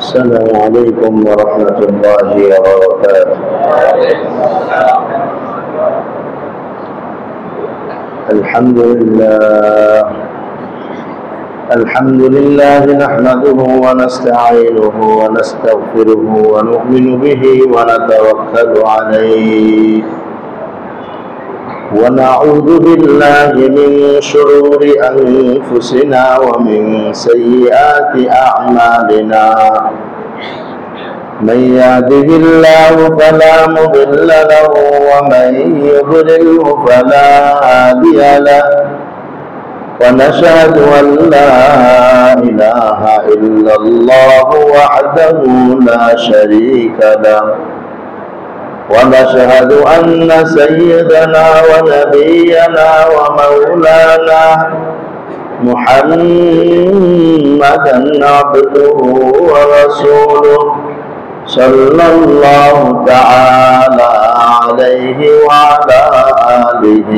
السلام عليكم ورحمة الله وبركاته. الحمد لله نحمده ونستعينه ونستغفره ونؤمن به ونتوكل عليه ونعوذ بالله من شرور أنفسنا ومن سيئات أعمالنا. من يهده الله فلا مضل له ومن يضلله فلا هادي له، ونشهد أن لا إله إلا الله وحده لا شريك له، ونشهد أن سيدنا ونبينا ومولانا محمدا عبده ورسوله صلى الله تعالى عليه وعلى آله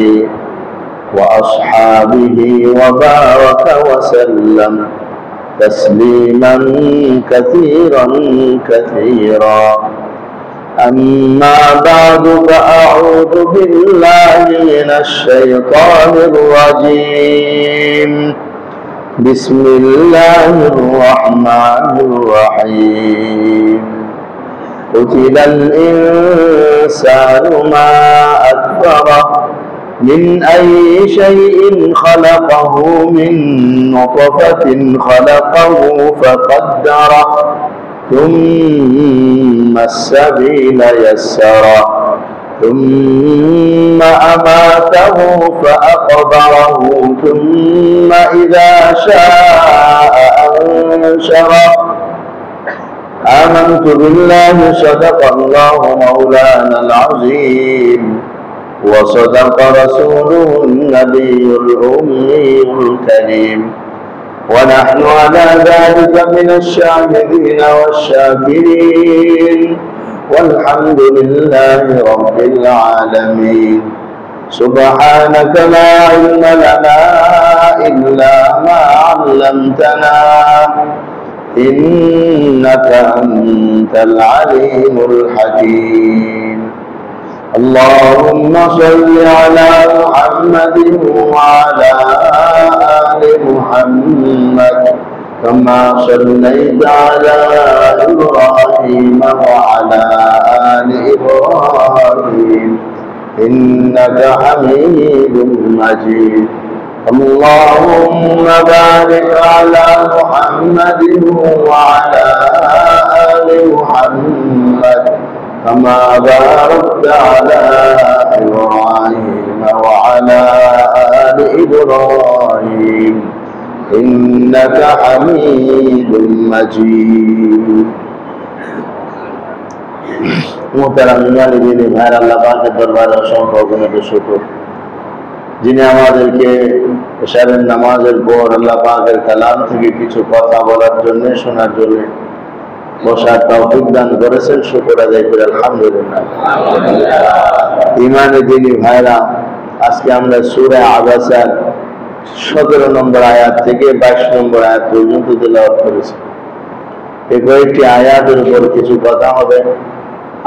وأصحابه وبارك وسلم تسليما كثيرا كثيرا. أما بعد، فأعوذ بالله من الشيطان الرجيم. بسم الله الرحمن الرحيم. قتل الإنسان ما أكفره، من أي شيء خلقه، من نطفة خلقه فقدره، ثم السبيل يسره، ثم أماته فأقبره، ثم إذا شاء أنشره. آمنت بالله، صدق الله مولانا العظيم، وصدق رسوله النبي الأمي الكريم، ونحن على ذلك من الشاهدين والشاكرين، والحمد لله رب العالمين. سبحانك لا علم لنا إلا ما علمتنا، إنك أنت العليم الحكيم. اللهم صل على محمد وعلى آل محمد، كما صليت على إبراهيم وعلى آل إبراهيم إنك حميد مجيد. اللهم بارك على محمد وعلى آل محمد، كما باركت على إبراهيم وعلى آل إبراهيم إنك حميد مجيد. মুহতারাম ইমানি দিনী ভাইরা, আল্লাহ পাকের দরবারে অসংখ্য অগণিত শুকর, যিনি আমাদেরকে এশারের নামাজের পর আল্লাহ পাকের কালাম থেকে কিছু কথা বলার জন্য, শোনার জন্য বসার তৌফিক দান করেছেন। শুকর আদায় করে আলহামদুলিল্লাহ। ইমানি দিনী ভাইরা, আজকে আমরা সূরা আবাসার 17 নম্বর আয়াত থেকে 22 নম্বর আয়াত পর্যন্ত তেলাওয়াত করেছি। এই কয়েকটি আয়াতের উপর কিছু কথা হবে।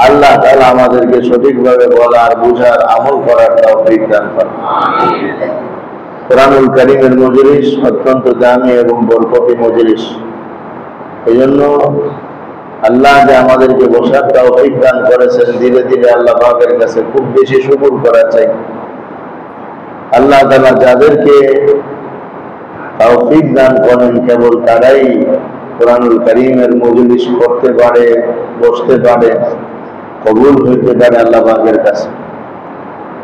আল্লাহ তাআলা আমাদেরকে সঠিকভাবে বলার, বুঝার, আমল করার তৌফিক দান করেন। কোরআনুল কারীমের মজলিস অত্যন্ত দামি এবং বরকতি মজলিস। এই জন্য আল্লাহ যে আমাদেরকে বসার তৌফিক দান করেছেন, ধীরে ধীরে আল্লাহ পাকের কাছে খুব বেশি শুকর করা চাই। আল্লাহ তাআলা যাদেরকে তৌফিক দান করেন, কেবল তারাই কোরআনুল কারীমের মজলিস করতে পারে, বসতে পারে, কবুল হইতে পারে আল্লাহ পাকের কাছে।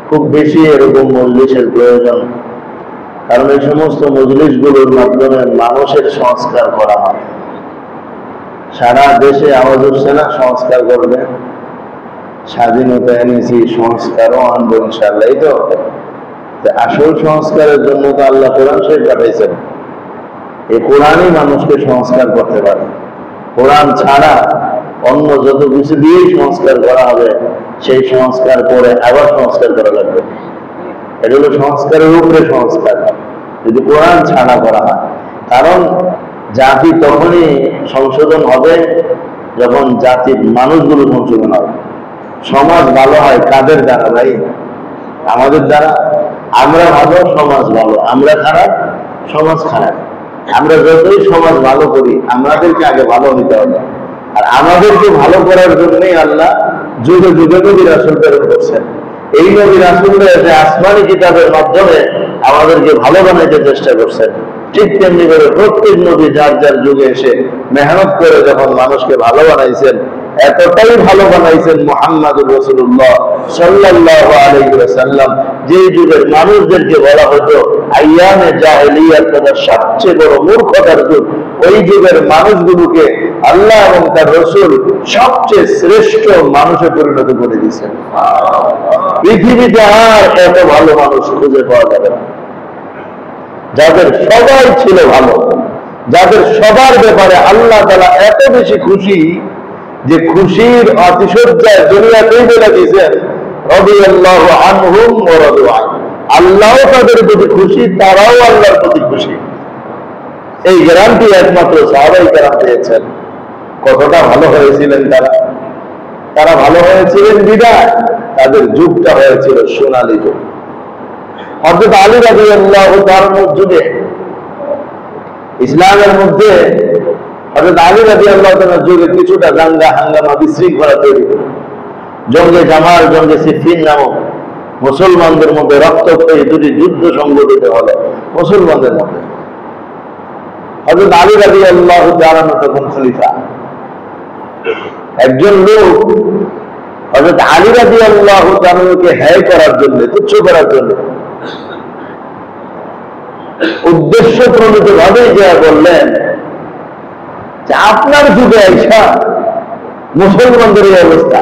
খুব বেশি এরকম মজলিসের প্রয়োজন, কারণ এই সমস্ত মজলিসগুলোর মাধ্যমে মানুষের সংস্কার করা হয়। সারা দেশে আওয়াজ উঠছে না সংস্কার করবে, স্বাধীনতা এনেছি, সংস্কারও আনবো ইনশাআল্লাহ। এই তো আসল সংস্কারের জন্য তো আল্লাহ কোরআন শরীফ পাঠাইছেন। এই কোরআনই মানুষকে সংস্কার করতে পারে। কোরআন ছাড়া অন্য যত কিছু দিয়েই সংস্কার করা হবে, সেই সংস্কার করে আবার সংস্কার করা লাগবে। এটা হলো সংস্কারের উপরে সংস্কার, যদি কোরআন ছাড়া করা হয়। কারণ জাতি তখনই সংশোধন হবে যখন জাতির মানুষগুলো সংশোধন হবে। সমাজ ভালো হয় কাদের দ্বারা ভাই? আমাদের দ্বারা। আমরা ভালো, সমাজ ভালো; আমরা খারাপ, সমাজ খারাপ। আমরা যতই সমাজ ভালো করি, আমাদেরকে আগে ভালো হইতে হবে। আর আমাদেরকে ভালো করার জন্যই আল্লাহ যুগে যুগে নবী রাসূল প্রেরণ করছেন। এই নবী রাসূলরা যে আসমানি কিতাবের মাধ্যমে আমাদেরকে ভালো বানাইতে চেষ্টা করছেন, ঠিক তেমনি করে প্রত্যেক নবী যার যার যুগে এসে মেহনত করে যখন মানুষকে ভালো বানাইছেন, এতটাই ভালো বানাইছেন মুহাম্মদুর রাসূলুল্লাহ সাল্লাল্লাহু আলাইহি ওয়াসাল্লাম, যে যুগের মানুষদেরকে বলা হতো আইয়ামে জাহেলিয়াত, তাদের সবচেয়ে বড় মূর্খতার যুগ, ওই যুগের মানুষগুলোকে আল্লাহ এবং তার রাসূল সবচেয়ে শ্রেষ্ঠ মানুষে পরিণত করে দিয়েছেন। পৃথিবীতে আর এত ভালো মানুষ খুঁজে পাওয়া যাবে না, যাদের সবাই ছিল ভালো, যাদের সবার ব্যাপারে আল্লাহ তাআলা এত বেশি খুশি যে খুশির অতিশয্যায় দুনিয়াতেই বলে দিয়েছেন রাদিয়াল্লাহু আনহুম ওয়া রাদু আনহু। আল্লাহ তাদের প্রতি খুশি, তারাও আল্লাহর প্রতি খুশি। এই গ্যারান্টি একমাত্র সাহাবায়ে কেরাম পেয়েছেন। কতটা ভালো হয়েছিলেন তারা ভালো হয়েছিলেন বিদায় তাদের যুগটা হয়েছিল সোনালী যুগ। হযরত আলী রাদিয়াল্লাহু তাআলার যুগে, ইসলামের মধ্যে হযরত আলী রাদিয়াল্লাহু তাআলার যুগে কিছুটা দাঙ্গা হাঙ্গামা বিশৃঙ্খলা তৈরি হলো। জঙ্গে জামাল, জঙ্গে সিফিন নামক মুসলমানদের মধ্যে রক্তক্ষয়ী দুটি যুদ্ধ সংঘটিত হলো মুসলমানদের মধ্যে। হযরত আলী রাদিয়াল্লাহু তাআলা তখন খলিফা। একজন লোক হযরত আলী রাদিয়াল্লাহু তাআলাকে হেয় করার জন্য, তুচ্ছ করার জন্য উদ্দেশ্য প্রণীত ভাবেই যা বললেন যে আপনার যুগে আইসা মুসলমানদের এই অবস্থা,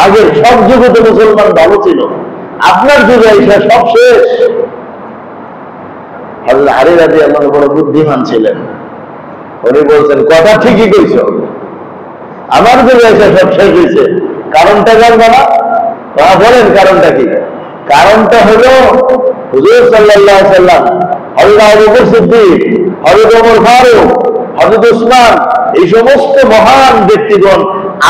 আগের সব যুগে তো মুসলমান ভালো ছিল, আপনার যুগে আইসা সব শেষ। হযরত আলী রাদিয়াল্লাহু বড় বুদ্ধিমান ছিলেন, উনি বলছেন কথা ঠিকই কইছ, আমার যুগে আইসা সব শেষ হয়েছে। কারণটা জানবো না? বলেন কারণটা কি? কারণটা হলো হুজুর সাল্লাল্লাহু আলাইহি সাল্লাম, হযরত আবু বকর সিদ্দিক, হযরত ওমর ফারুক, হযরত উসমান, এই সমস্ত মহান ব্যক্তিগণ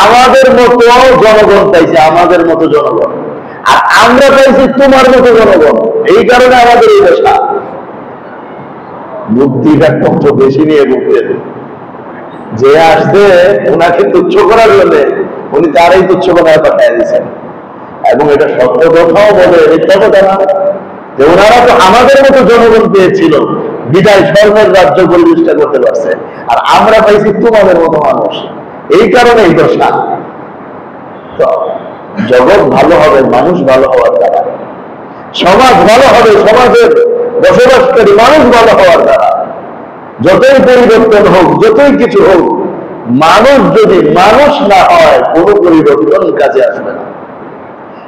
আমাদের মতো জনগণ পাইছে, আমাদের মতো জনগণ। আর আমরা পাইছি তোমার মতো জনগণ। এই কারণে আমাদের এই দশা। বুদ্ধিটা কত বেশি নিয়ে বলতেন, যে আসছে ওনাকে তুচ্ছ করার জন্য উনি তারাই তুচ্ছ করায় পাঠিয়ে দিয়েছেন। এবং এটা সত্য কথাও বলে, মিথ্যা কথা না, যে ওনারা তো আমাদের মতো জনগণ পেয়েছিল, বিদায় স্বর্ণের রাজ্য প্রতিষ্ঠা করতে পারছে, আর আমরা পাইছি তোমাদের মতো মানুষ। এই কারণে এই দশা। তো জগৎ ভালো হবে মানুষ ভালো হওয়ার দ্বারা, সমাজ ভালো হবে সমাজের বসবাসকারী মানুষ ভালো হওয়ার দ্বারা। যতই পরিবর্তন হোক, যতই কিছু হোক, মানুষ যদি মানুষ না হয় কোনো পরিবর্তন কাজে আসবে না।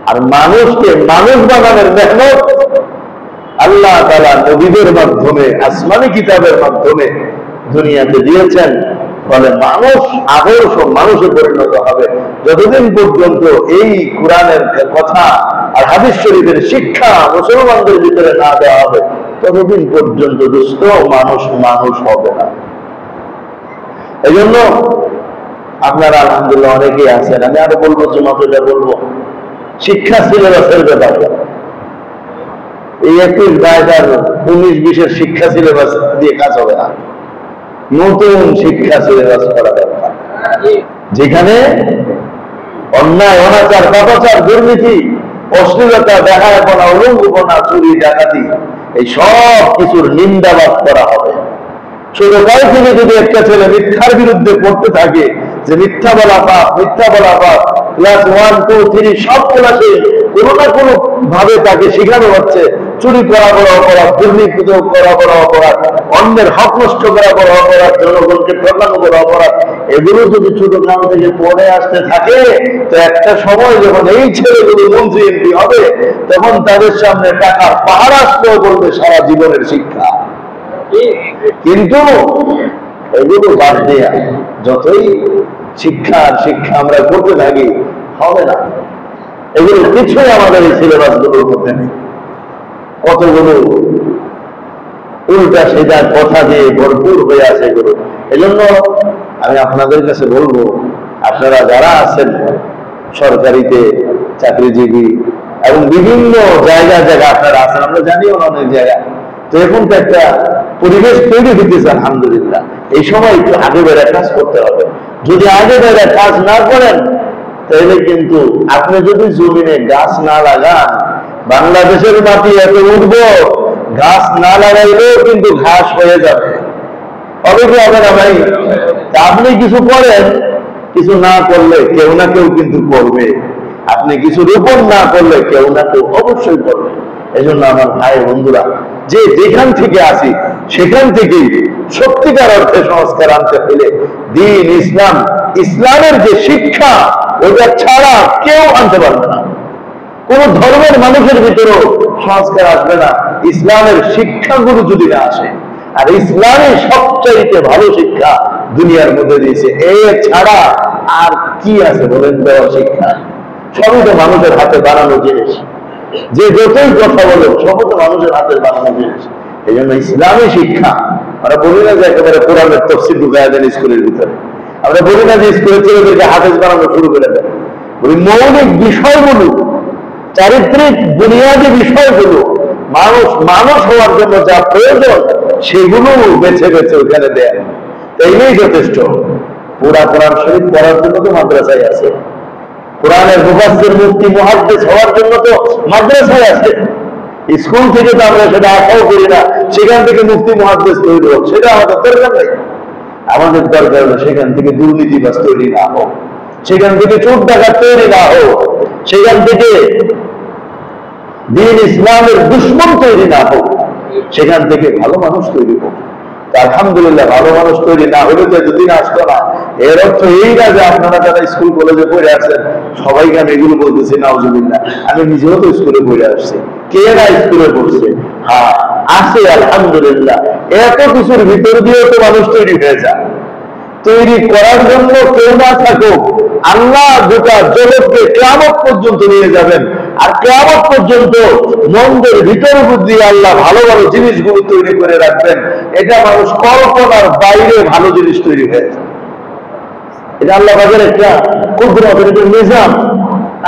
আর মানুষকে মানুষ বানানোর মেহনত আল্লাহ তাআলা নবীদের মাধ্যমে, আসমানি কিতাবের মাধ্যমে দুনিয়াতে দিয়েছেন। ফলে মানুষ আদর্শ মানুষে পরিণত হবে। যতদিন পর্যন্ত এই কোরআনের কথা আর হাদিস শরীফের শিক্ষা মুসলমানদের ভিতরে না দেওয়া হবে, ততদিন পর্যন্ত দুস্থ মানুষ মানুষ হবে না। এই জন্য আপনারা আলহামদুলিল্লাহ অনেকেই আছেন, আমি আরো বলবো, জমাতেটা বলবো, শিক্ষা সিলেবাসের ব্যাপারে এই 21-22 শিক্ষা সিলেবাস দিয়ে কাজ হবে না। নতুন শিক্ষা সিলেবাস করা দরকার, যেখানে অন্যায়, অনাচার, পাপাচার, দুর্নীতি, অশ্লীলতা, দেখাপনা, উলঙ্গপনা, চুরি, ডাকাতি, এই সব কিছুর নিন্দাবাদ করা হবে। ছোটকাল থেকে যদি একটা ছেলে মিথ্যার বিরুদ্ধে পড়তে থাকে, যে মিথ্যা বলা পাপ, মিথ্যা বলা পাপ, ক্লাস 1, 2, 3 সব ক্লাসে কোনো না কোনো ভাবে তাকে শেখানো হচ্ছে চুরি করা বড় অপরাধ, দুর্নীতি করা বড় অপরাধ, অন্যের হক নষ্ট করা বড় অপরাধ, জনগণকে ঠকানো বড় অপরাধ। এগুলো যদি ছোটকাল থেকে পড়ে আসতে থাকে, তো একটা সময় যখন এই ছেলেগুলো মন্ত্রী এমপি হবে, তখন তাদের সামনে টাকার পাহাড় আসতেও বলবে সারা জীবনের শিক্ষা। কিন্তু এগুলো বাদ দেয়া, যতই শিক্ষা আমরা করতে থাকি, হবে না। এগুলো কিছুই আমাদের এই সিলেবাস গুলোর মধ্যে নেই। কতগুলো উল্টা সেটা কথা দিয়ে ভরপুর হয়ে আছে এগুলো। এজন্য আমি আপনাদের কাছে বলবো, আপনারা যারা আছেন সরকারিতে চাকরিজীবী এবং বিভিন্ন জায়গায় আপনারা আছেন, আমরা জানিও না অনেক জায়গা, তো এখন তো একটা পরিবেশ তৈরি হইতেছে আলহামদুলিল্লাহ। এই সময় একটু আগে বেড়ে কাজ করতে হবে। যদি আগে বেড়ে কাজ না করেন তাহলে কিন্তু আপনি যদি জমিনে গাছ না লাগান, বাংলাদেশের মাটি এত উঠবো, গাছ না লাগাইলেও কিন্তু ঘাস হয়ে যাবে। হবে কি হবে না ভাই? তা আপনি কিছু করেন, কিছু না করলে কেউ না কেউ কিন্তু করবে। আপনি কিছু রোপণ না করলে কেউ না কেউ অবশ্যই করবে। এই জন্য আমার ভাই বন্ধুরা, যে যেখান থেকে আসি সেখান থেকেই সত্যিকার অর্থে সংস্কার আনতে হলে দ্বীন ইসলাম, ইসলামের যে শিক্ষা, ওটা ছাড়া কেউ আনতে পারবে না। কোন ধর্মের মানুষের ভিতরেও সংস্কার আসবে না ইসলামের শিক্ষাগুলো যদি না আসে। আর ইসলামের সবচাইতে ভালো শিক্ষা দুনিয়ার মধ্যে দিয়েছে। এ ছাড়া আর কি আছে বলেন? দেওয়া শিক্ষা সবই তো মানুষের হাতে বানানো জিনিস। যে যতই কথা বলে সবই তো মানুষের হাতে বানানো জিনিস। এই জন্য ইসলামী শিক্ষা, আমরা বলি না যে একেবারে কোরআনের তফসির ঢুকায় দেন স্কুলের ভিতরে, আমরা বলি না যে স্কুলের ছেলেদেরকে হাফেজ বানানো শুরু করে দেন। বলি মৌলিক বিষয়গুলো, চারিত্রিক বুনিয়াদী বিষয়গুলো, মানুষ হওয়ার জন্য যা প্রয়োজন সেগুলো বেছে বেছে ওখানে দেন, এইটাই যথেষ্ট। পুরা কোরআন শরীফ পড়ার জন্য তো মাদ্রাসায় আছে, কোরআনের মুফাসসির মুফতি মুহাদ্দিস হওয়ার জন্য তো মাদ্রাসায় আছে। স্কুল থেকে তো আমরা সেটা আশাও করি না সেখান থেকে মুফতি মুহাদ্দিস তৈরি হোক, সেটা আমাদের দরকার নেই। আমাদের দরকার হলো সেখান থেকে দুর্নীতিবাজ তৈরি না হোক, সেখান থেকে চোর ডাকাত তৈরি না হোক, সেখান থেকে দ্বীন ইসলামের দুশমন তৈরি না হোক, সেখান থেকে ভালো মানুষ তৈরি হোক। আলহামদুলিল্লাহ ভালো মানুষ তৈরি না হলে তো এতদিন আসতো না। এর অর্থ এই না যে আপনারা যারা স্কুল কলেজে পড়ে আসছেন সবাইকে আমি এগুলো বলতেছি নাউজুবিল্লাহ। আমি নিজেও তো স্কুলে পড়ে আসছি, কে না স্কুলে পড়ছে? হ্যাঁ আছে আলহামদুলিল্লাহ। এত কিছুর ভিতর দিয়েও তো মানুষ তৈরি হয়ে যায়। তৈরি করার জন্য কেউ না থাকুক, আল্লাহ গোটা জগৎকে কিয়ামত পর্যন্ত নিয়ে যাবেন। আর কিয়ামত পর্যন্ত মন্দের ভিতর বুদ্ধি আল্লাহ ভালো ভালো জিনিসগুলো তৈরি করে রাখবেন। এটা মানুষ কল্পনার বাইরে ভালো জিনিস তৈরি হয়ে যায়। এটা আল্লাহ বাজার একটা কুদরতের একটা নিজাম,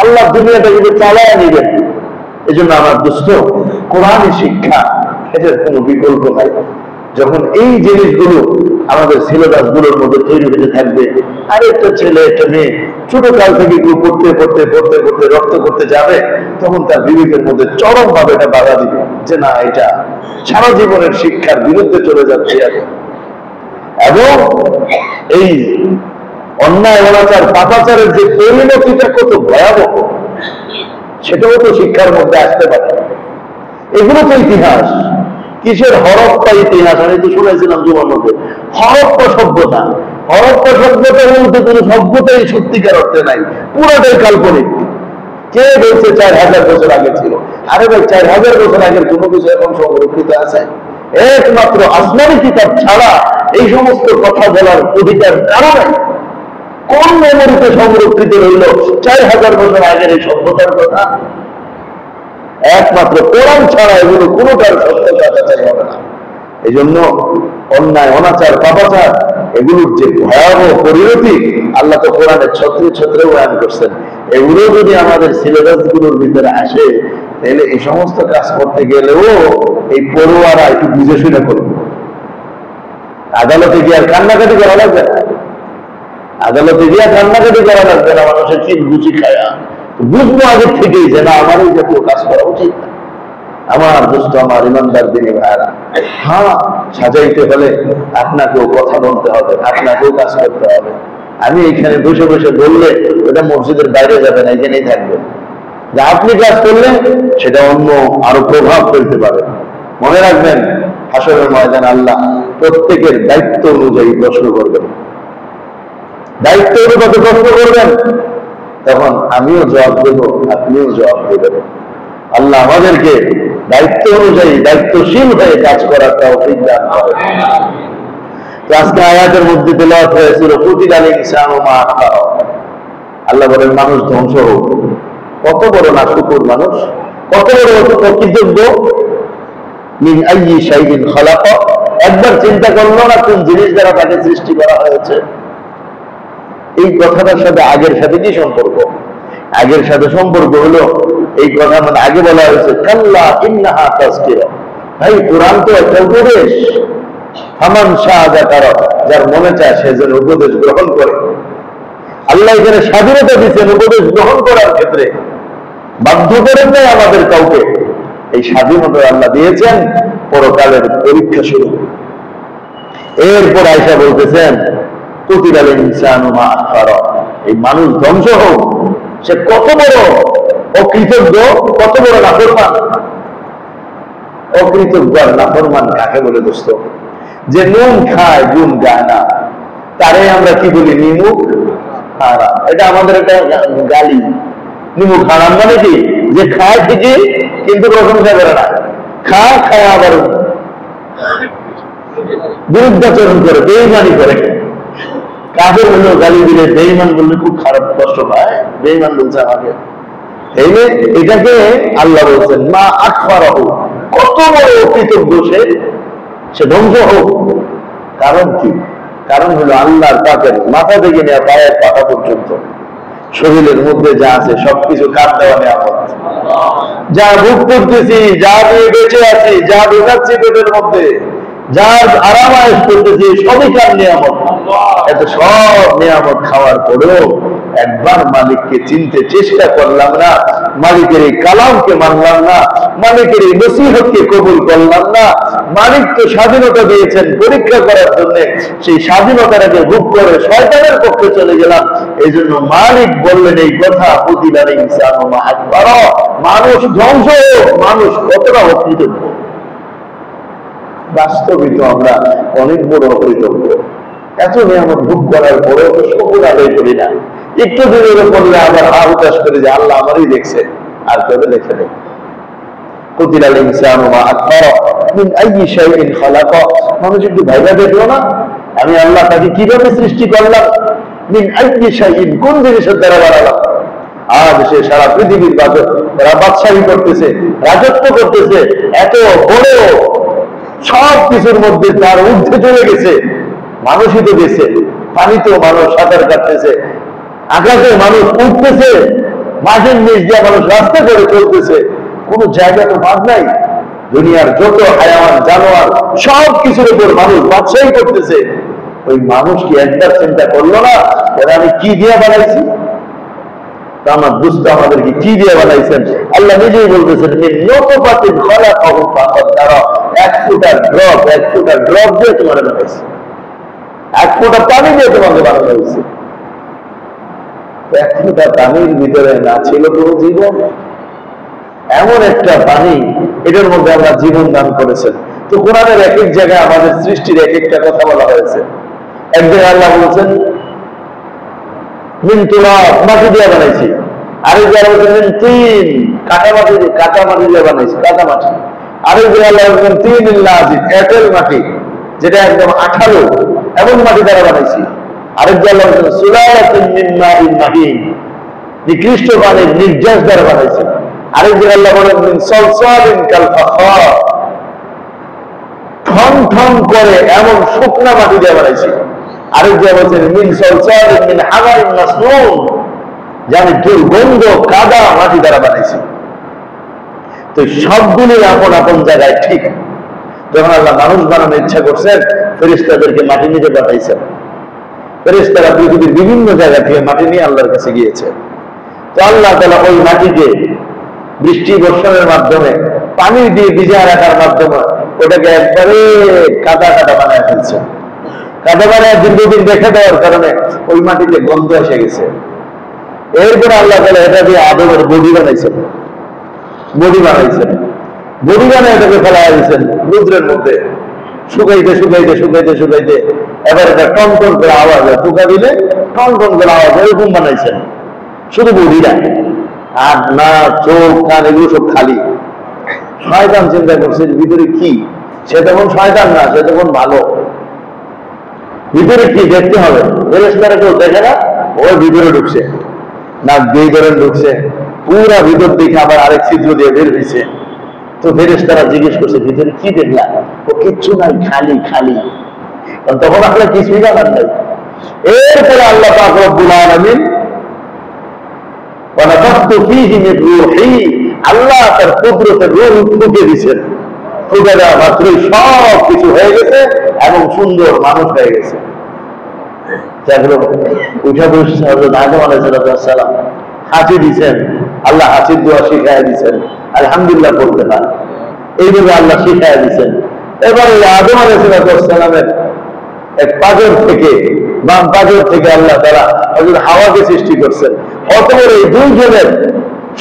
আল্লাহ দুনিয়াটা কিন্তু চালায় নিবেন। এই জন্য আমার দোস্ত, কোরআনের শিক্ষা এটার কোনো বিকল্প নাই। যখন এই জিনিসগুলো আমাদের সিলেবাস গুলোর মধ্যে তৈরি হতে থাকবে, আর একটা ছেলে একটা মেয়ে ছোট কাল থেকে এগুলো পড়তে পড়তে পড়তে পড়তে রক্ত করতে যাবে, তখন তার বিবেকের মধ্যে চরম ভাবে এটা বাধা দিবে যে না, এটা সারা জীবনের শিক্ষার বিরুদ্ধে চলে যাচ্ছে। এবং এই অন্যায় অনাচার পাপাচারের যে পরিণতিটা কত ভয়াবহ সেটাও তো শিক্ষার মধ্যে আসতে পারে। এগুলো তো ইতিহাস। কিসের হরপ্পা ইতিহাস? আমি তো শুনেছিলাম জীবন মধ্যে হরপ্পা সভ্যতা। হরপ্পা সভ্যতার মধ্যে কোনো সভ্যতাই সত্যিকার অর্থে নাই, পুরোটাই কাল্পনিক। কে বলছে 4000 বছর আগে ছিল? আরে ভাই, 4000 বছর আগের কোনো কিছু এখন সংরক্ষিত আছে? একমাত্র আসমানি কিতাব ছাড়া এই সমস্ত কথা বলার অধিকার কারো নাই। কোন মেমোরিতে সংরক্ষিত রইল 4000 বছর আগের এই সভ্যতার কথা? একমাত্র কোরআন ছাড়া এগুলো কোনোটার সত্যতা যাচাই হবে না। এই জন্য অন্যায় অনাচার পাপাচার এগুলোর যে ভয়াবহ পরিণতি আল্লাহ তো কোরআনের ছত্রে ছত্রে বয়ান করছেন। এগুলো যদি আমাদের সিলেবাস গুলোর ভিতরে আসে তাহলে এই সমস্ত কাজ করতে গেলেও এই পড়ুয়ারা একটু বুঝে শুনে করবে। আদালতে গিয়ে আর কান্নাকাটি করা লাগবে না, আদালতে গিয়ে কান্নাকাটি করা লাগবে না। মানুষের চিন গুছি খায়া বুঝবো আগের থেকেই যে না, আমার এই জাতীয় কাজ করা উচিত না। আমার দোস্ত, আমার ইমানদার দিনী ভাইরা, হ্যাঁ সাজাইতে হলে আপনাকেও কথা বলতে হবে, আপনাকেও কাজ করতে হবে। আমি এখানে বসে বসে বললে ওটা মসজিদের বাইরে যাবে না, এখানেই থাকবে। যে আপনি কাজ করলে সেটা অন্য আরো প্রভাব ফেলতে পারে। মনে রাখবেন, হাসরের ময়দান আল্লাহ প্রত্যেকের দায়িত্ব অনুযায়ী প্রশ্ন করবেন। দায়িত্ব অনুপাতে প্রশ্ন করবেন, তখন আমিও জবাব দেব, আপনিও জবাব দেবেন। আল্লাহ আমাদেরকে দায়িত্ব অনুযায়ী দায়িত্বশীল হয়ে কাজ করার তৌফিক দান করেন। আজকে আয়াতের মধ্যে তেলাওয়াত হয়েছিল কুতিলাল ইনসানু মা আখতার। আল্লাহ বলেন মানুষ ধ্বংস হোক। কত বড় নাশুকুর মানুষ, কত বড় অকৃতজ্ঞ। মিন আইয়ি শাইইন খালাকা, একবার চিন্তা করলো না কোন জিনিস দ্বারা তাকে সৃষ্টি করা হয়েছে। এই কথাটার সাথে আগের সাথে কি সম্পর্ক? আগের সাথে সম্পর্ক হলো এই কথা মানে আগে বলা হয়েছে কাল্লা ইন্নাহা তাযকিরা, ভাই কোরআন তো একটা উপদেশ, ফামান শাআ যাকারা, যার মনে চায় সে যেন উপদেশ গ্রহণ করে। আল্লাহ এখানে স্বাধীনতা দিচ্ছেন উপদেশ গ্রহণ করার ক্ষেত্রে, বাধ্য করেন নাই আমাদের কাউকে। এই স্বাধীনতা আল্লাহ দিয়েছেন পরকালের পরীক্ষা শুরু। এরপর আয়েশা বলতেছেন কুতিলাল ইনসানু মা আকফারা, এই মানুষ ধ্বংস হোক, সে কত বড় অকৃতজ্ঞ, কত বড় নাফরমান। অকৃতজ্ঞ আর নাফরমান কাকে বলে দোস্ত? যে নুন খায় গুণ গায় না, তারে আমরা কি বলি? নিমুখ হারাম। এটা আমাদের একটা গালি। নিমুখ হারাম মানে কি? যে খায় ঠিকই কিন্তু প্রশংসা করে না, খায় খায় আবার বিরুদ্ধাচরণ করে, বেঈমানি করে। কাফের হলেও গালি দিলে, বেঈমান বললে খুব খারাপ কষ্ট পায়। বেঈমান বলছে আমাকে, এটাকে আল্লাহ বলছেন মা আকফারাহু, কত বড় অকৃতজ্ঞ সে ধ্বংস হোক। কারণ কি? কারণ হলো আল্লাহর পাকের মাথা থেকে নেওয়া পায়ের পাতা পর্যন্ত শরীরের মধ্যে যা আছে সবকিছু কার দেওয়া নিয়ামত। যা ভোগ করতেছি, যা দিয়ে বেঁচে আছি, যা ঢোকাচ্ছি পেটের মধ্যে, যার আরাম আয়েশ করতেছি, সবই কার নিয়ামত। এত সব নিয়ামত খাওয়ার পরেও একবার মালিককে চিনতে চেষ্টা করলাম না, মালিকের এই কালামকে মানলাম না, মালিকের এই নসিহতকে কবুল করলাম না। মালিক তো স্বাধীনতা দিয়েছেন পরীক্ষা করার জন্য, সেই স্বাধীনতাটাকে ভোগ করে শয়তানের পক্ষে চলে গেলাম। এই জন্য মালিক বললেন এই কথা, কুতিলাল ইনসানু মা আকফারা, মানুষ ধ্বংস হোক। মানুষ কতটা অকৃতজ্ঞ! বাস্তবিত আমরা অনেক বড় অকৃতজ্ঞ। এত নিয়ামত ভোগ করার পরেও তো শুকর আদায় করি না। একটু দূরে পড়লে আবার আহুতাস করে যে আল্লাহ আমারই দেখছে, আর কেউ দেখে নেই। কুতিলাল ইনসানু মা আকফারা মিন আইয়ি শাইইন খালাকা, মানুষ একটু ভাইবা দেখলো না আমি আল্লাহ তাকে কিভাবে সৃষ্টি করলাম। মিন আইয়ি শাইইন, কোন জিনিসের দ্বারা বানালাম। আজ সে সারা পৃথিবীর বাদশাহী করতেছে, রাজত্ব করতেছে, এত বড় সব কিছুর মধ্যে তার ঊর্ধ্বে চলে গেছে। মানুষই তো গেছে, পানিতেও মানুষ সাঁতার কাটতেছে, আকাশে মানুষ উঠতেছে, মাঠের নিচ দিয়ে মানুষ রাস্তা করে চলতেছে, কোন জায়গা তো বাদ নাই। দুনিয়ার যত হায়াওয়ান জানোয়ার সব কিছুর উপর মানুষ বাদশাহী করতেছে। ওই মানুষ কি একবার চিন্তা করলো না এরা আমি কি দিয়ে বানাইছি? আমার বুঝতে আমাদেরকে কি দিয়ে বানাইছেন? আল্লাহ নিজেই বলতেছেন এক ফোঁটা ড্রপ দিয়ে তোমার বানাইছে, এক ফোঁটা পানি দিয়ে তোমাকে বানানো হয়েছে। এক ফোঁটা পানির ভিতরে না ছিল কোনো জীবন, এমন একটা পানি, এটার মধ্যে আমরা জীবন দান করেছেন। তো কোরআনের এক এক জায়গায় আমাদের সৃষ্টির এক একটা কথা বলা হয়েছে। এক জায়গায় আল্লাহ বলছেন মিন তুরাব, মাটি দিয়ে বানাইছি। আরেক জায়গায় বলছেন তিন, কাঁটা মাটি দিয়ে বানাইছি, কাঁটা মাটি। আরেক জায়গায় আল্লাহ বলছেন তিন লাযিব, এঁটেল মাটি যেটা একদম আঠালো, এমন মাটি দ্বারা বানাইছি। আরেক জায়গায় আল্লাহ বলছেন সুলালাতুন মিন মাইন মাহিন, নিকৃষ্ট পানির নির্যাস দ্বারা বানাইছি। আরেক জায়গায় আল্লাহ বলেন মিন সালসালিন কাল ফাখার, ঠন ঠন করে এমন শুকনা মাটি দিয়ে বানাইছি। আরেক জায়গায় বলছেন মিন সালসালিন মিন হামাইন মাসনুন, জানি দুর্গন্ধ কাদা মাটি দ্বারা বানাইছি। তো সবগুলি আপন আপন জায়গায় ঠিক। যখন আল্লাহ মানুষ বানানোর ইচ্ছা করছেন, ফেরেশতাদেরকে মাটি নিতে পাঠাইছেন। ফেরেশতারা পৃথিবীর বিভিন্ন জায়গা থেকে মাটি নিয়ে আল্লাহর কাছে গিয়েছে। তো আল্লাহ তাআলা ওই মাটিকে বৃষ্টি বর্ষণের মাধ্যমে, পানি দিয়ে ভিজিয়ে রাখার মাধ্যমে ওটাকে একবারে কাদা কাদা বানায় ফেলছে। কাদা বানায় দীর্ঘদিন রেখে দেওয়ার কারণে ওই মাটিতে গন্ধ এসে গেছে। এরপরে আল্লাহ তাআলা এটা দিয়ে আদমের বডি বানাইছেন। বডি বানায় এটাকে ফেলা দিয়েছেন রুদ্রের মধ্যে, শুকাইতে শুকাইতে শুকাইতে শুকাইতে এবার এটা টন টন করে আওয়াজ হয়, টোকা দিলে টন টন করে আওয়াজ হয়, এরকম বানাইছেন। শুধু বডিটা, আর না চোখ কান এগুলো সব খালি। শয়তান চিন্তা করছে ভিতরে কি? সে তখন শয়তান না, সে তখন ভালো। ভিতরে কি দেখতে হবে, ফেরেশতারা কেউ দেখে না, ওর ভিতরে ঢুকছে, নাক দিয়ে ধরে ঢুকছে, পুরা ভিতর দিকে আবার আরেক ছিদ্র দিয়ে বের হয়েছে। তো ফেরেশতারা জিজ্ঞেস করছে ভিতরে কি দেখলাম? ও কিচ্ছু নাই, খালি খালি। তখন আপনার কিছুই জানার নাই। এরপরে আল্লাহ পাক রব্বুল আলামিন আল্লাহ তার কুদরতের রূহ ফুঁকে দিয়েছেন। ফুঁকে দেওয়া মাত্রই সব কিছু হয়ে গেছে এবং সুন্দর মানুষ হয়ে গেছে। উঠে বসছে হযরত আদম আলাইহিস সালাম, হাসি দিচ্ছেন, আল্লাহ হাসির দোয়া শিখাই দিচ্ছেন, আলহামদুলিল্লাহ বলতে পারে, এইভাবে আল্লাহ শিখাই দিচ্ছেন। এবারে আদম আলাইহিস সালামের এক পাজর থেকে, বাম পাজর থেকে আল্লাহ তাআলা হযরত হাওয়াকে সৃষ্টি করছেন। অতঃপর এই দুইজনের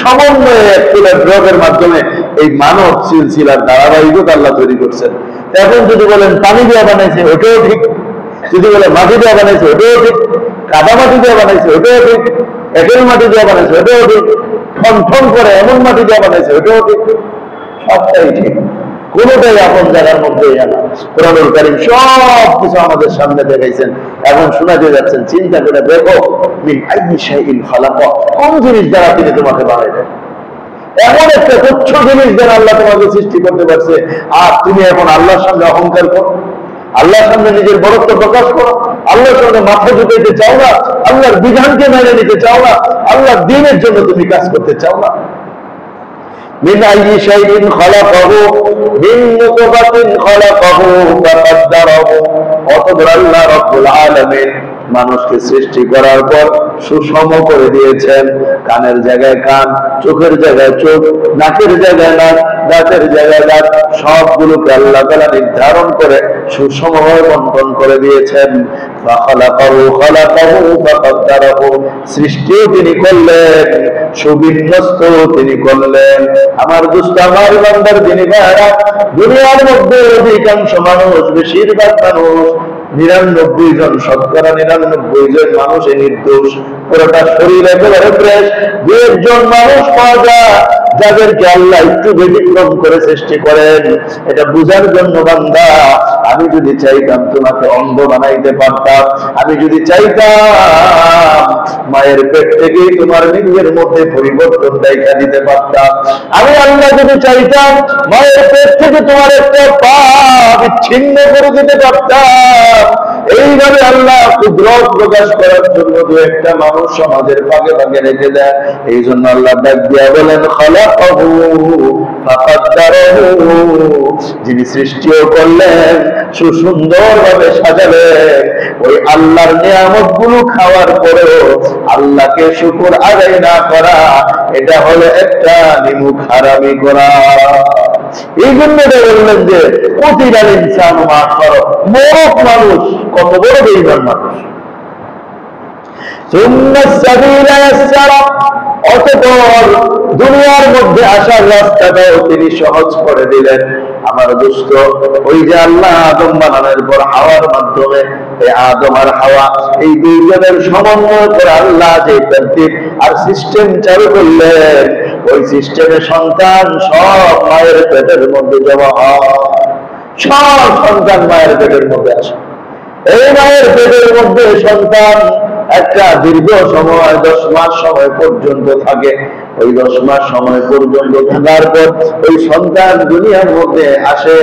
সমন্বয়ে এক ফুলের ড্রগের মাধ্যমে এই মানব সিলসিলার ধারাবাহিকতা আল্লাহ তৈরি করছেন। এখন যদি বলেন পানি দিয়ে বানাইছে, ওটাও ঠিক। যদি বলে মাটি দিয়ে বানাইছে, ওটাও ঠিক। কাদা মাটি দিয়ে বানাইছে, ওটাও ঠিক। এঁটেল মাটি দিয়ে বানাইছে, ওটাও ঠিক। ঠন ঠন করে এমন মাটি দিয়ে বানাইছে, ওটাও ঠিক। সবটাই ঠিক, কোনটাই আপন জায়গার মধ্যে জানা। কোরআনুল কারীম সব কিছু আমাদের সামনে দেখাইছেন এবং শোনাতে যাচ্ছেন। চিন্তা করে দেখো, মিন আইয়ি শাইইন খালাকা, কোন জিনিস দ্বারা তিনি তোমাকে বানাইলেন। এমন একটা তুচ্ছ জিনিস দ্বারা আল্লাহ তোমাকে সৃষ্টি করতে পারছে, আর তুমি এখন আল্লাহর সামনে অহংকার করো, আল্লাহর সামনে নিজের বড়ত্ব প্রকাশ করো, আল্লাহর সামনে মাথা ঝুঁকাইতে চাও না, আল্লাহর বিধানকে মেনে নিতে চাও না, আল্লাহর দ্বীনের জন্য তুমি কাজ করতে চাও না। মিন আইয়ি শাইইন খালাকাহু মিন নুতফাতিন খালাকাহু ফাকাদ্দারাহু। অতঃপর আল্লাহ রাব্বুল আলামিন মানুষকে সৃষ্টি করার পর সুষম করে দিয়েছেন। কানের জায়গায় কান, চোখের জায়গায় চোখ, নাকের জায়গায় নাক, দাঁতের জায়গায় দাঁত, সবগুলোকে আল্লাহ তাআলা নির্ধারণ করে সুষমভাবে বন্টন করে দিয়েছেন। ফাখালাকাহু খালাকাহু ফাকাদ্দারাহু, সৃষ্টিও তিনি করলেন, সুবিন্যস্ত তিনি করলেন। আমার দুষ্ট আমার বান্দার যিনি ভাইরা, দুনিয়ার মধ্যে অধিকাংশ মানুষ, বেশিরভাগ মানুষ, ৯৯ জন, শতকরা ৯৯ জন মানুষ নির্দোষ। পুরোটা শরীর একেবারে ফ্রেশ। ২ জন মানুষ পাওয়া যায় যাদেরকে আল্লাহ একটু ব্যতিক্রম করে সৃষ্টি করেন। এটা বুঝার জন্য বান্দা, আমি যদি চাইতাম তোমাকে অন্ধ বানাইতে পারতাম, আমি যদি চাইতাম মায়ের পেট থেকেই তোমার লিঙ্গের মধ্যে পরিবর্তন দেখা দিতে পারতাম, আমি আল্লাহ যদি চাইতাম মায়ের পেট থেকে তোমার একটা পা বিচ্ছিন্ন করে দিতে পারতাম। এইভাবে আল্লাহ কুদরত প্রকাশ করার জন্য দু একটা মানুষ সমাজের ফাঁকে ফাঁকে রেখে দেয়। এই জন্য আল্লাহ ডাক দিয়া বলেন খালাকাহু ফাকাদ্দারাহু, যিনি সৃষ্টিও করলেন, সুসুন্দর ভাবে সাজালেন। ওই আল্লাহর নিয়ামত গুলো খাওয়ার পরেও আল্লাহকে শুকর আদায় না করা, এটা হলো একটা নিমুখ হারামি করা। এই জন্য বললেন যে প্রতিটা ইনসান মা করো, মরক মানুষ কত বড় বেঈমান মানুষ। অতঃপর দুনিয়ার মধ্যে আসার রাস্তাটাও তিনি সহজ করে দিলেন। আমার দোস্ত, ওই যে আল্লাহ আদম বানানোর পর হাওয়ার মাধ্যমে, এই আদম আর হাওয়া, এই দুইজনের সমন্বয় করে আল্লাহ যে তারতিব আর সিস্টেম চালু করলেন, ওই সিস্টেমে সন্তান সব মায়ের পেটের মধ্যে জমা হয়। সব সন্তান মায়ের পেটের মধ্যে আসে। এই মায়ের পেটের মধ্যে সন্তান একটা দীর্ঘ সময় ১০ মাস সময় পর্যন্ত থাকে। ওই ১০ মাস সময় পর্যন্ত থাকার পর ওই সন্তান দুনিয়ার মধ্যে আসে।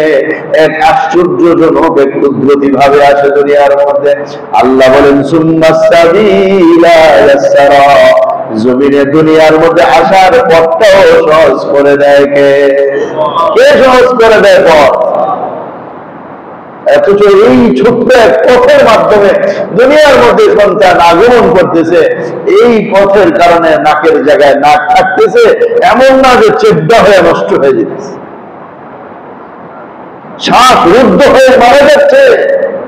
এক আশ্চর্যজনক, এক কুদরতি ভাবে আসে দুনিয়ার মধ্যে। আল্লাহ বলেন সুম্মাস সাবিলা ইয়াসসারা, জমিনে দুনিয়ার মধ্যে আসার পথটাও সহজ করে দেয়। কে সহজ করে দেয় পথ? অথচ এই ছোট্ট এক পথের মাধ্যমে দুনিয়ার মধ্যে সন্তান আগমন করতেছে। এই পথের কারণে নাকের জায়গায় নাক থাকতেছে, এমন না যে চেদ্দা হয়ে নষ্ট হয়ে যেতেছে, শ্বাস রুদ্ধ হয়ে মারা যাচ্ছে,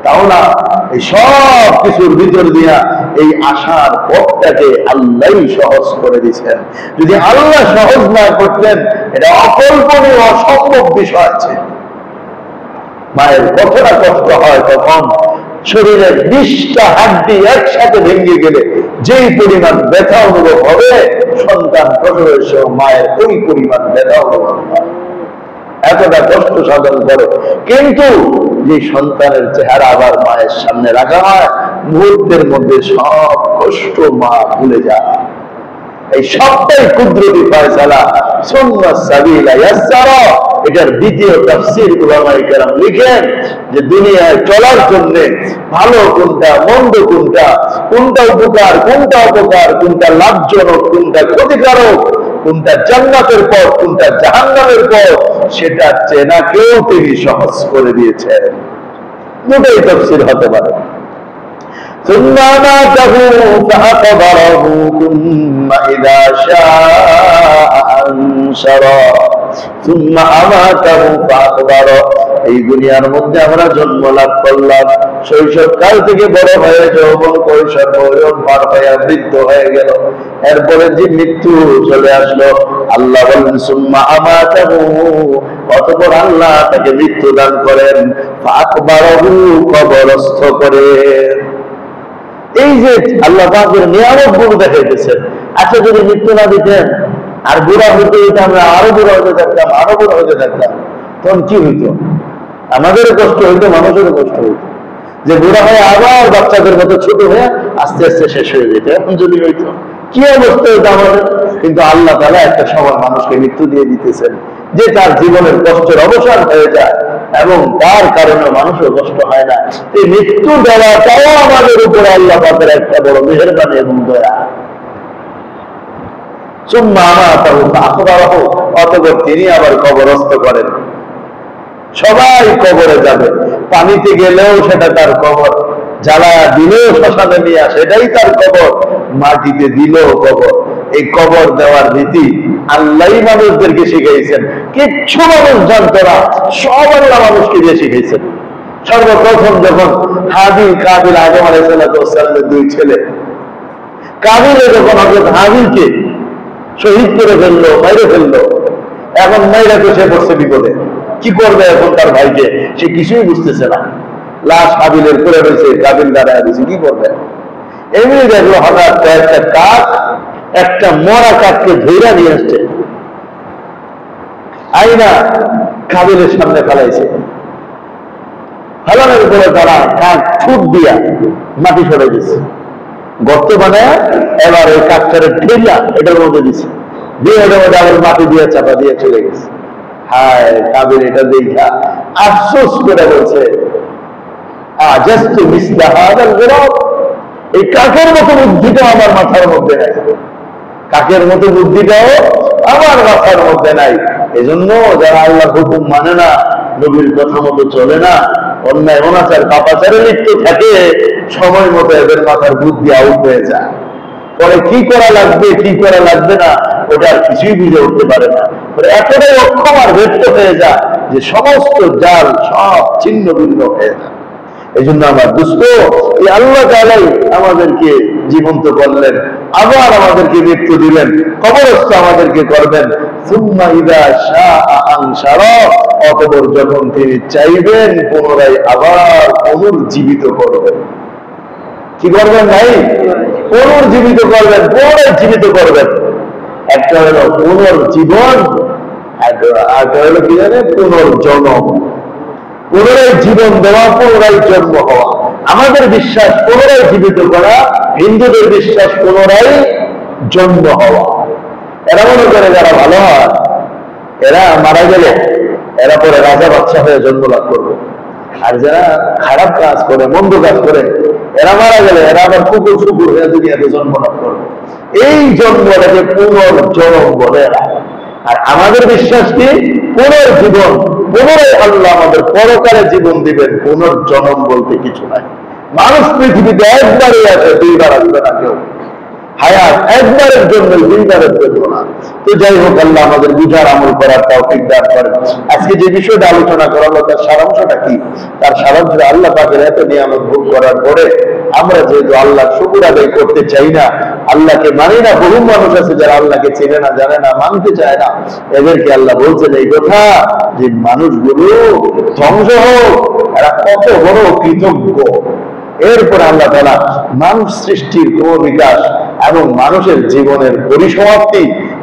তাও না। এই সব কিছুর ভিতর দিয়া এই আশার পথটাকে আল্লাহ সহজ করে দিচ্ছেন। যদি আল্লাহ সহজ না করতেন, এটা অকল্পনীয়, অসম্ভব বিষয় আছে। মায়ের কতটা কষ্ট হয় তখন, শরীরের ২০টা হাড্ডি একসাথে ভেঙে গেলে যেই পরিমাণ ব্যথা অনুভব হবে, সন্তান প্রসবের সময় মায়ের ওই পরিমাণ ব্যথা অনুভব হয়, এতটা কষ্ট সাধন করে। কিন্তু যে সন্তানের চেহারা আবার মায়ের সামনে রাখা হয়, মুহূর্তের মধ্যে সব কষ্ট মা ভুলে যায়। এই সবটাই কুদরতি ফয়সালা। সুম্মা সাবিলা ইয়াসসারা, এটার দ্বিতীয় তাফসীর উলামায়ে কেরাম লিখেন যে দুনিয়ায় চলার জন্য ভালো কোনটা, মন্দ কোনটা, কোনটা উপকার, কোনটা অপকার, কোনটা লাভজনক, কোনটা ক্ষতিকারক, কোনটা জান্নাতের পথ, কোনটা জাহান্নামের পথ, সেটা চেনাকেও তিনি সহজ করে দিয়েছেন। দুটোই তাফসীর হতে পারে। ثم أماته فأقبره ثم إذا شاء أنشره ثم أماته فأقبره। এই দুনিয়ার মধ্যে আমরা জন্ম লাভ করলাম, শৈশবকাল থেকে বড় হয়ে যৌবন, কৈশোর, যৌবন পার হয়ে বৃদ্ধ হয়ে গেল, এরপরে যে মৃত্যু চলে আসলো, আল্লাহ বলেন সুম্মা আমাতাহু, অতঃপর আল্লাহ তাকে মৃত্যু দান করেন, ফাআকবারহু, কবরস্থ করেন। এই যে আল্লাহ পাকের নিয়ামত গুলো দেখাইতেছেন। আচ্ছা, যদি মৃত্যু না দিতেন আর বুড়া হইতে হইতে আমরা আরো বুড়া হইতে থাকতাম, আরো বুড়া হইতে থাকতাম, তখন কি হইতো? আমাদেরও কষ্ট হইতো, মানুষেরও কষ্ট হইতো, যে বুড়া হয়ে আবার বাচ্চাদের মতো ছোট হয়ে আস্তে আস্তে শেষ হয়ে যেত। এখন যদি হইতো কি অবস্থা হইতো আমাদের? কিন্তু আল্লাহ তাআলা একটা সময় মানুষকে মৃত্যু দিয়ে দিতেছেন, যে তার জীবনের কষ্টের অবসান হয়ে যায় এবং তার কারণে মানুষের কষ্ট হয় না। এই মৃত্যু দেওয়াটাও আমাদের উপরে আল্লাহ পাকের একটা বড় মেহেরবানি এবং দয়া। সুম্মা আমাতাহু ফাআখবারাহু, অতঃপর তিনি আবার কবরস্থ করেন। সবাই কবরে যাবে, পানিতে গেলেও সেটা তার কবর, জ্বালায়া দিলেও শ্মশানে নিয়ে আসে এটাই তার কবর, মাটিতে দিলেও কবর। এই কবর দেওয়ার রীতি আল্লাহই মানুষদেরকে শিখাইছেন, কিচ্ছু মানুষ জানতো না, সব আল্লাহ মানুষকে দিয়ে শিখাইছেন। সর্বপ্রথম যখন হাবিল কাবিল, আদম আলাইহিস সালামের দুই ছেলে, কাবিলে যখন হযরত হাবিলকে শহীদ করে ফেললো, মাইরে ফেললো, এখন মাইরা তো সে পড়ছে বিপদে, কি করবে এখন তার ভাইকে? সে কিছুই বুঝতেছে না। লাশ হাবিলের করে রয়েছে, কাবিল দাঁড়ায় রয়েছে, কি করবে? এমনি দেখলো হঠাৎ একটা কাক, একটা মরা কাককে ধৈরা নিয়ে আসছে, আইনা কাবিলের সামনে ফেলাইছে। ফেলানোর পরে তারা কাক ছুট দিয়া মাটি সরে গেছে, গর্ত বানায় এবার ওই কাকটারে ঠেলা এটার মধ্যে দিছে, দিয়ে এটার মধ্যে আবার মাটি দিয়ে চাপা দিয়ে চলে গেছে। হায়, কাবিল এটা দেখা আফসোস করে বলছে, আজাস্তু মিসলা হাযাল গুরাব, এই কাকের মতো বুদ্ধিটাও আমার মাথার মধ্যে নাই, কাকের মতো বুদ্ধিটাও আমার মাথার মধ্যে নাই। এজন্য যারা আল্লাহর হুকুম মানে না, নবীর কথা মতো চলে না, অন্যায় অনাচার পাপাচারে লিপ্ত থাকে, সময় মতো এদের মাথার বুদ্ধি আউট হয়ে যায়, পরে কি করা লাগবে কি করা লাগবে না ওটা আর কিছুই বুঝে উঠতে পারে না, এতটাই অক্ষম আর ব্যর্থ হয়ে যায় যে সমস্ত জাল সব ছিন্ন ভিন্ন হয়ে যায়। এই জন্য আমার দোস্ত, এই আল্লাহ তাআলাই আমাদেরকে জীবন্ত করলেন, আবার আমাদেরকে মৃত্যু দিলেন, কবরস্থ আমাদেরকে করবেন। সুম্মা ইযা শাআ আনশারা, অতঃপর যখন তিনি চাইবেন পুনরায় আবার পুনর্জীবিত করবেন। কি করবেন ভাই? পুনর্জীবিত করবেন, পুনরায় জীবিত করবেন। একটা হলো পুনর্জীবন, একটা হলো কি জানে, পুনর্জন্ম। পুনরায় জীবন দেওয়া, পুনরায় জন্ম হওয়া। আমাদের বিশ্বাস পুনরায় জীবিত করা, হিন্দুদের বিশ্বাস পুনরায় জন্ম হওয়া। এরা মনে করে যারা ভালো হয়, এরা মারা গেলে এরা পরে রাজা বাচ্চা হয়ে জন্ম লাভ করবে, আর যারা খারাপ কাজ করে, মন্দ কাজ করে, এরা মারা গেলে এরা আবার কুকুর শুকুর হয়ে দুনিয়াতে জন্ম লাভ করবে। এই জন্মটাকে পুনর্জন্ম বলে এরা। আর আমাদের বিশ্বাস কি? পুনর্জীবন, পুনরায় আল্লাহ আমাদের পরকালে জীবন দিবেন। পুনর্জন্ম বলতে কিছু নাই। মানুষ পৃথিবীতে একবারই আছে, দুইবার আসবে না কেউ। হায়াত একবারের জন্য, দুইবারের জন্য না। তো যাই হোক, আল্লাহ আমাদের বুঝার আমল করার তৌফিক দান করেন। আজকে যে বিষয়টা আলোচনা করা হলো তার সারাংশটা কি? তার সারাংশ আল্লাহ পাকের এত নিয়ামত ভোগ করার পরে আমরা যেহেতু আল্লাহ শুকর আদায় করতে চাই না, আল্লাহকে মানি না, বহু মানুষ আছে যারা আল্লাহকে চেনে না, জানে না, মানতে চায় না, এদেরকে আল্লাহ বলছেন এই কথা যে মানুষগুলো ধ্বংস হোক, এরা কত বড় কৃতজ্ঞ। এরপর আল্লাহ তাআলা মানুষ সৃষ্টির ক্রমবিকাশ এবং মানুষের জীবনের পরিসমাপ্তি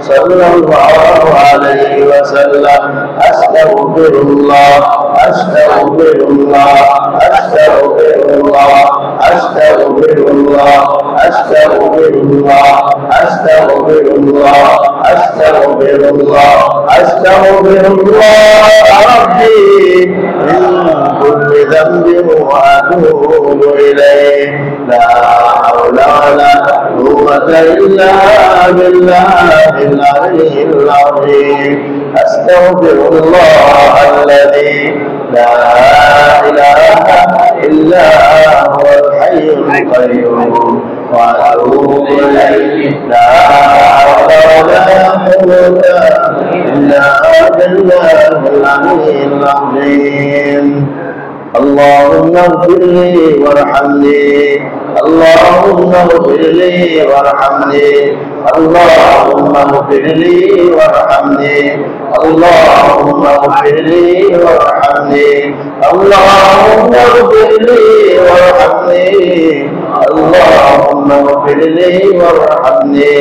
صلى الله عليه وسلم أستغفر الله أستغفر الله أستغفر الله أستغفر الله أستغفر الله أستغفر الله أستغفر الله أستغفر الله ربي من كل ذنب وأتوب إليه لا حول ولا قوة إلا بالله العلي العظيم أستغفر الله الذي لا إله إلا هو الحي القيوم وأتوب إليه لا حول ولا قوة إلا بالله العلي العظيم اللهم اغفر لي وارحمني اللهم اغفر لي وارحمني اللهم اغفر لي وارحمني اللهم اغفر لي وارحمني اللهم اغفر لي وارحمني اللهم اغفر لي وارحمني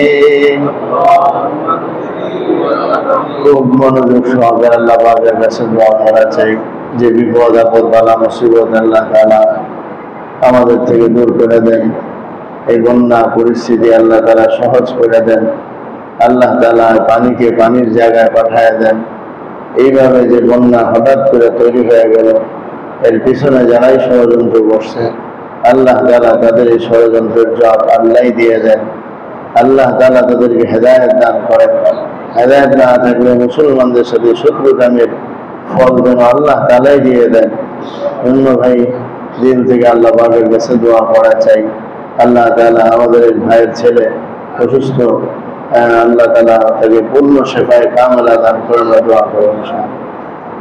খুব মনোযোগ সহকারে আল্লাহ পাকের কাছে দোয়া করা চাই যে বিপদ আপদ বালা মুসিবত আল্লাহ তাআলা আমাদের থেকে দূর করে দেন এই বন্যা পরিস্থিতি আল্লাহ তাআলা সহজ করে দেন আল্লাহ তাআলা পানিকে পানির জায়গায় পাঠিয়ে দেন এইভাবে যে বন্যা হঠাৎ করে তৈরি হয়ে গেল এর পিছনে যারাই ষড়যন্ত্র করছে আল্লাহ তাআলা তাদের এই ষড়যন্ত্রের জবাব আল্লাহই দিয়ে দেন আল্লাহ তাআলা তাদেরকে হেদায়েত দান করেন হেদায়েত না থাকলে মুসলমানদের সাথে শত্রুতামের ফল যেন আল্লাহ তাআলাই দিয়ে দেন অন্য ভাই দিন থেকে আল্লাহ পাকের কাছে দোয়া করা চাই আল্লাহ তাআলা আমাদের ভাইয়ের ছেলে অসুস্থ আল্লাহ তাআলা তাকে পূর্ণ শেফায়ে কামেলা দান করেন দোয়া করুন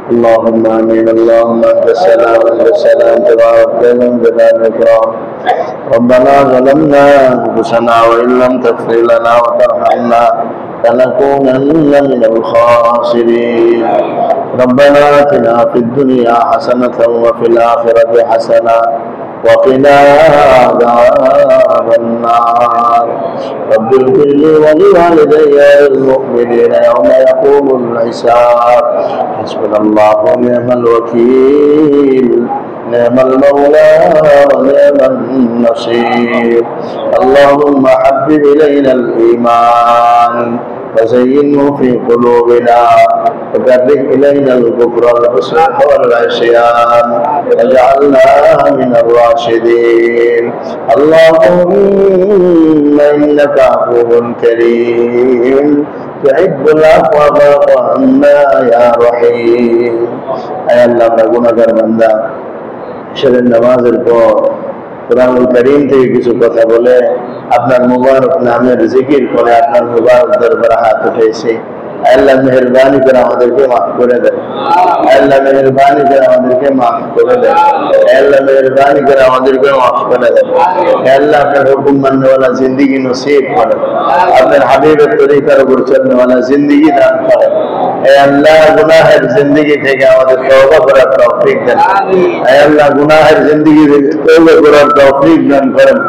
اللهم امين اللهم انت السلام وانت السلام تبارك من جلال الاكرام ربنا ظلمنا انفسنا وان لم تغفر لنا وترحمنا لنكونن من الخاسرين ربنا آتنا في الدنيا حسنة وفي الآخرة حسنة وقنا عذاب النار رب اغفر لي ولوالدي وللمؤمنين يوم يقوم الحساب حسبنا الله ونعم الوكيل نعم المولى ونعم النصير اللهم حبب إلينا الإيمان وزينه في قلوبنا وكره إلينا الكفر والفسوق والعصيان واجعلنا من الراشدين اللهم إنك عفو كريم تحب العفو فاعف عنا يا رحيم أي الله গুনাহগার বান্দা সেদিন নামাজের পর কুরআনুল কারীম থেকে কিছু কথা বলে আপনার মুবারক নামের জিকির করে আপনার মুবারক দরবারে হাত উঠাইছি আল্লাহ মেহেরবানি করে আমাদেরকে মাফ করে দেন আল্লাহ মেহেরবানি করে আমাদেরকে মাফ করে দেন আল্লাহ মেহেরবানি করে আমাদেরকে মাফ করে দেন আল্লাহ আপনার হুকুম মাননেওয়ালা জিন্দেগি নসিব করেন আপনার হাবিবের তরিকার উপর চলনেওয়ালা জিন্দেগি দান করেন হে আল্লাহ গুনাহের জিন্দেগি থেকে আমাদের তওবা করার তৌফিক দেন হে আল্লাহ গুনাহের জিন্দেগি থেকে তওবা করার তৌফিক দান করেন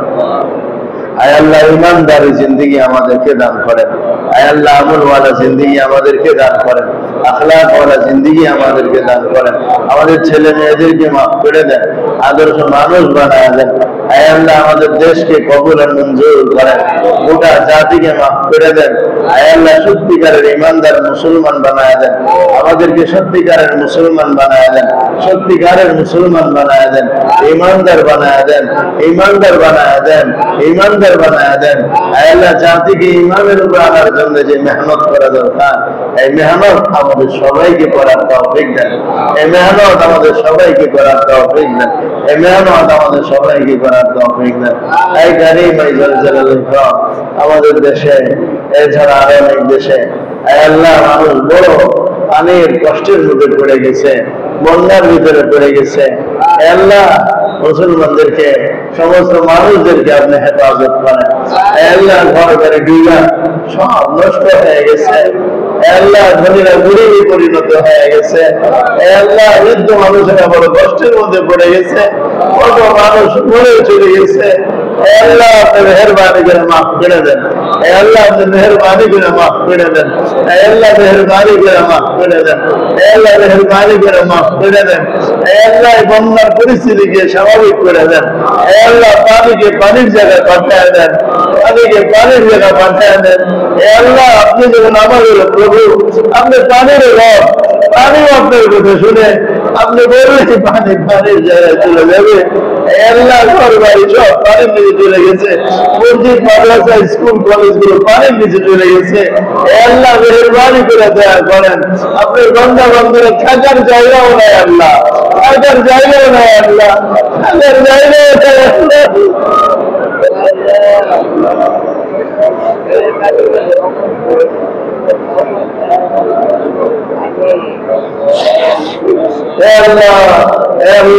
আয় আল্লাহ ইমানদারি জিন্দেগি আমাদেরকে দান করেন আয় আল্লাহ আমলওয়ালা জিন্দেগি আমাদেরকে দান করেন আখলাকওয়ালা জিন্দেগি আমাদেরকে দান করেন আমাদের ছেলে মেয়েদেরকে মাফ করে দেন আদর্শ মানুষ বানায় দেন আয় আল্লাহ আমাদের দেশকে কবুল আর মঞ্জুর করেন গোটা জাতিকে মাফ করে দেন আয় আল্লাহ সত্যিকারের ইমানদার মুসলমান বানায় দেন আমাদেরকে সত্যিকারের মুসলমান বানায় দেন সত্যিকারের মুসলমান বানায় দেন ইমানদার বানায় দেন ইমানদার বানায় দেন ইমানদার বানায় দেন আয় আল্লাহ জাতিকে ইমানের উপর আনার জন্য যে মেহনত করা দরকার এই মেহনত আমাদের সবাইকে করার তৌফিক দেন এই মেহনত আমাদের সবাইকে করার তৌফিক দেন এই মেহনত আমাদের সবাইকে করার তৌফিক দেন এই কারীম এই জলালের ইকরাম আমাদের দেশে এছাড়া আরো অনেক দেশে আয় আল্লাহ মানুষ বড় পানির কষ্টের মধ্যে পড়ে গেছে বন্যার ভিতরে পড়ে গেছে আল্লাহ মুসলমানদেরকে সমস্ত মানুষদেরকে আপনি হেফাজত করেন আল্লাহ ঘর ঘরে ডুবা সব নষ্ট হয়ে গেছে আল্লাহ ধনীরা গরিবে পরিণত হয়ে গেছে আল্লাহ বৃদ্ধ মানুষেরা বড় কষ্টের মধ্যে পড়ে গেছে কত মানুষ মরে চলে গেছে আল্লাহ আপনি মেহরবানি করে মাফ করে দেন, আল্লাহ আপনি মেহরবানি করে মাফ করে দেন, আল্লাহ মেহরবানি করে মাফ করে দেন, আল্লাহ মেহরবানি করে মাফ করে দেন, আল্লাহ বন্যার পরিস্থিতিকে স্বাভাবিক করে দেন, আল্লাহ পানিকে পানির জায়গায় পাঠায় দেন, পানিকে পানির জায়গায় পাঠায় দেন। আল্লাহ আপনি যখন আমাদের প্রভু, আপনি পানির রব, পানিও আপনার কথা শুনে আপনি বললেন পানি পানির জায়গায় চলে যাবে। আল্লাহ ঘর বাড়ি সব পানির নিচে চলে গেছে, মসজিদ মাদ্রাসা স্কুল কলেজ গুলো পানির নিচে চলে গেছে। আল্লাহ মেহরবানি করে দয়া করেন, আপনার গঙ্গা বন্ধুরে থাকার জায়গাও নাই আল্লাহ, থাকার জায়গাও নাই আল্লাহ, থাকার জায়গাও নাই আল্লাহ।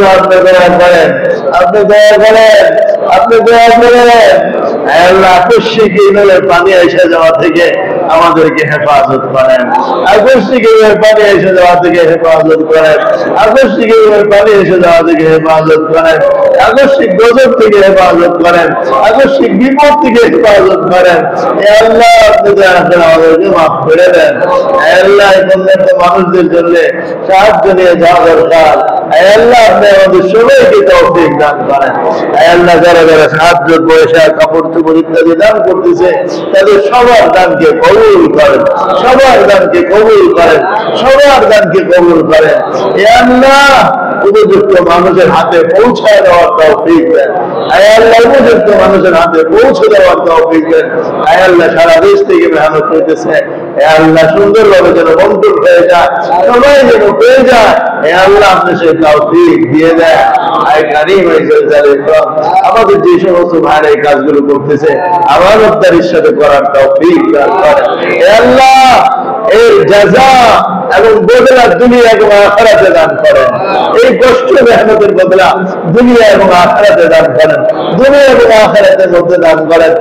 আপনি দয়া করেন, আপনি দয়া করেন, আপনি দয়া করেন। আল্লাহ আকস্মিক পানি এসে যাওয়া থেকে আমাদেরকে হেফাজত করেন, আকস্মিক পানি এসে যাওয়া থেকে হেফাজত করেন, আকস্মিক পানি এসে যাওয়া থেকে হেফাজত করেন, আকস্মিক গজব থেকে হেফাজত করেন, আকস্মিক বিপদ থেকে হেফাজত করেন। আল্লাহ আপনি দয়া করে আমাদেরকে মাফ করে দেন। আল্লাহ মানুষদের জন্য সাহায্য নিয়ে যাওয়া দরকার। আল্লাহ আপনি আমাদের সবাইকে তৌফিক দান করেন। আল্লাহ যারা যারা সাহায্য, পয়সা, কাপড় চোপড় ইত্যাদি দান করতেছে তাদের সবার দানকে কবুল করেন, সবার দানকে কবুল করেন, সবার দানকে কবুল করেন। আল্লাহ উপযুক্ত মানুষের হাতে পৌঁছায় দেওয়ার তৌফিক দেন। আল্লাহ উপযুক্ত মানুষের হাতে পৌঁছে দেওয়ার তৌফিক দেন। আল্লাহ সারা দেশ থেকে মেহনত করতেছে, আল্লাহ সুন্দরভাবে যেন বন্ধন হয়ে যায়, সবাই যেন পেয়ে যায়। আল্লাহ আপনি সেই তৌফিক দিয়ে দেন। আমাদের যে সমস্ত ভাইরা এই কাজগুলো করতেছে আমানতদারির সাথে করার তৌফিক দান করেন। আল্লাহ এর জাযা এবং বদলা দুনিয়া এবং আখিরাতে দান করেন। এই কষ্ট মেহনতের বদলা দুনিয়া এবং আখিরাতে দান করেন, দুনিয়া এবং আখিরাতের মধ্যে দান করেন।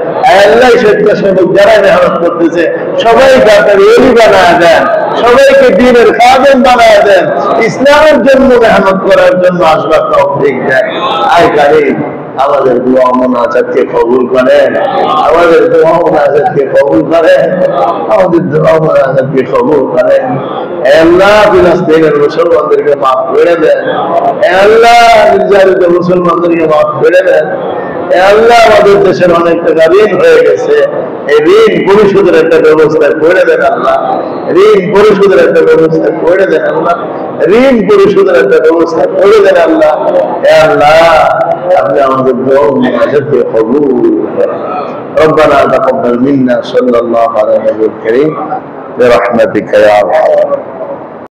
আল্লাহ স্বেচ্ছাসেবক যারা মেহনত করতেছে সবাইকে আপনার ওলি বানায় দেন, সবাইকে দ্বীনের খাদেম বানায় দেন, ইসলামের জন্য মেহনত করার জন্য আসবার তৌফিক দেন। আয় কারীম আমাদের দোয়া মুনাজাতকে কবুল করেন, আমাদের দোয়া মুনাজাতকে কবুল করেন, আমাদের দোয়া মুনাজাতকে কবুল করেন। আল্লাহ ফিলিস্তিনের মুসলমানদেরকে মাফ করে দেন, আল্লাহ নির্যাতিত মুসলমানদেরকে মাফ করে দেন। আল্লাহ আমাদের দেশের অনেক টাকা ঋণ হয়ে গেছে, এই ঋণ পরিশোধের একটা ব্যবস্থা করে দেন আল্লাহ, ঋণ পরিশোধের একটা ব্যবস্থা করে দেন আল্লাহ, ঋণ পরিশোধের একটা ব্যবস্থা করে দেন আল্লাহ। আল্লাহ আপনি আমাদের দোয়া মুনাজাতকে কবুল করেন। ربنا تقبل منا صلى الله على النبي الكريم برحمتك يا ارحم